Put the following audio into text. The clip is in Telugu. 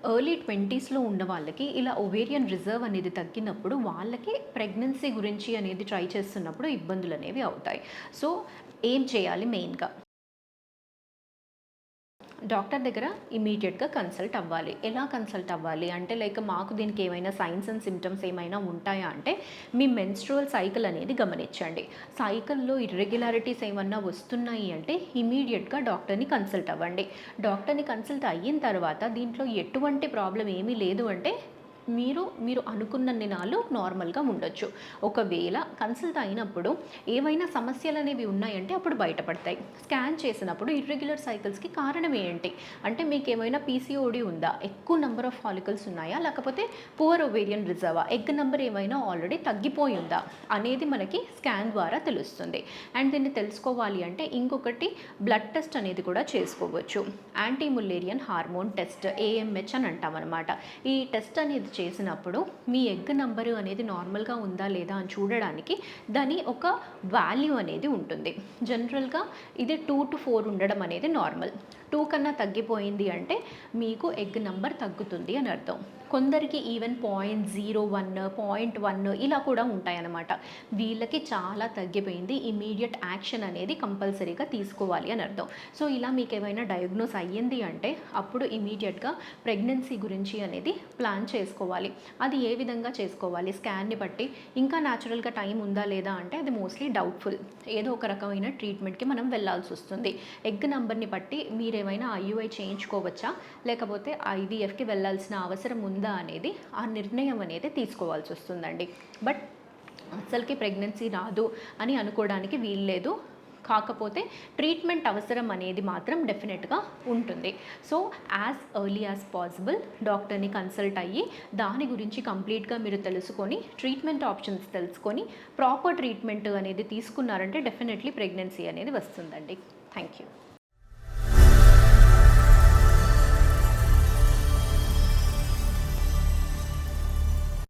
ఎర్లీ 20స్‌లో ఉన్న వాళ్ళకి ఇలా ఒవేరియన్ రిజర్వ్ అనేది తగ్గినప్పుడు వాళ్ళకి ప్రెగ్నెన్సీ గురించి అనేది ట్రై చేస్తున్నప్పుడు ఇబ్బందులనేవి అవుతాయి. సో, ఏం చేయాలి మెయిన్‌గా? డాక్టర్ దగ్గర ఇమ్మీడియట్‌గా కన్సల్ట్ అవ్వాలి. ఎలా కన్సల్ట్ అవ్వాలి అంటే లైక్ మాకు దీనికి ఏమైనా సైన్స్ అండ్ సిమ్టమ్స్ ఏమైనా ఉంటాయా అంటే మీ మెన్స్ట్రువల్ సైకిల్ అనేది గమనించండి. సైకిల్‌లో ఇర్రెగ్యులారిటీస్ ఏమన్నా వస్తున్నాయి అంటే ఇమ్మీడియట్‌గా డాక్టర్‌ని కన్సల్ట్ అవ్వండి. డాక్టర్‌ని కన్సల్ట్ అయిన తర్వాత దీంట్లో ఎటువంటి ప్రాబ్లమ్ ఏమీ లేదు అంటే మీరు అనుకున్నన్ని నాళ్ళు నార్మల్‌గా ఉండొచ్చు. ఒకవేళ కన్సల్ట్ అయినప్పుడు ఏవైనా సమస్యలనేవి ఉన్నాయంటే అప్పుడు బయటపడతాయి. స్కాన్ చేసినప్పుడు ఇర్రెగ్యులర్ సైకిల్స్‌కి కారణం ఏంటి? అంటే మీకేమైనా పీసీఓడీ ఉందా? ఎక్కువ నంబర్ ఆఫ్ ఫాలికల్స్ ఉన్నాయా? లేకపోతే పువర్ ఒవేరియన్ రిజర్వా? ఎగ్ నంబర్ ఏమైనా ఆల్రెడీ తగ్గిపోయి ఉందా? అనేది మనకి స్కాన్ ద్వారా తెలుస్తుంది. అండ్ దీన్ని తెలుసుకోవాలి అంటే ఇంకొకటి బ్లడ్ టెస్ట్ అనేది కూడా చేసుకోవచ్చు. Anti Müllerian hormone test AMH అని అంటామనమాట. ఈ టెస్ట్ అనేది చేసినప్పుడు మీ ఎగ్ నంబరు అనేది నార్మల్‌గా ఉందా లేదా అని చూడడానికి దాని ఒక వాల్యూ అనేది ఉంటుంది. జనరల్‌గా ఇది 2-4 ఉండడం అనేది నార్మల్. 2 కన్నా తగ్గిపోయింది అంటే మీకు ఎగ్ నంబర్ తగ్గుతుంది అని అర్థం. కొందరికి ఈవెన్ 0.01, 0.1 ఇలా కూడా ఉంటాయన్నమాట. వీళ్ళకి చాలా తగ్గిపోయింది. ఇమ్మీడియట్ యాక్షన్ అనేది కంపల్సరీగా తీసుకోవాలి అని అర్థం. సో, ఇలా మీకేమైనా డయాగ్నోస్ అయ్యింది అంటే అప్పుడు ఇమ్మీడియట్‌గా ప్రెగ్నెన్సీ గురించి అనేది ప్లాన్ చేసుకోవాలి. అది ఏ విధంగా చేసుకోవాలి? స్కాన్‌ని బట్టి ఇంకా న్యాచురల్‌గా టైం ఉందా లేదా అంటే అది మోస్ట్‌లీ డౌట్‌ఫుల్. ఏదో ఒక రకమైన ట్రీట్మెంట్‌కి మనం వెళ్ళాల్సొస్తుంది. ఎగ్ నంబర్‌ని బట్టి మీరేమైనా ఐయుఐ చేయించుకోవచ్చా? లేకపోతే ఐవీఎఫ్‌కి వెళ్ళాల్సిన అవసరం ఉందా అనేది ఆ నిర్ణయం అనేది తీసుకోవాల్సొస్తుందండి. బట్ అస్సలకి ప్రెగ్నెన్సీ రాదు అని అనుకోవడానికి వీల్లేదు. కాకపోతే ట్రీట్మెంట్ అవసరం అనేది మాత్రం డెఫినెట్‌గా ఉంటుంది. So, as early as possible డాక్టర్‌ని కన్సల్ట్ అయ్యి దాని గురించి కంప్లీట్‌గా మీరు తెలుసుకొని ట్రీట్మెంట్ ఆప్షన్స్ తెలుసుకొని ప్రాపర్ ట్రీట్మెంట్ అనేది తీసుకున్నారంటే డెఫినెట్‌లీ ప్రెగ్నెన్సీ అనేది వస్తుందండి. Thank you.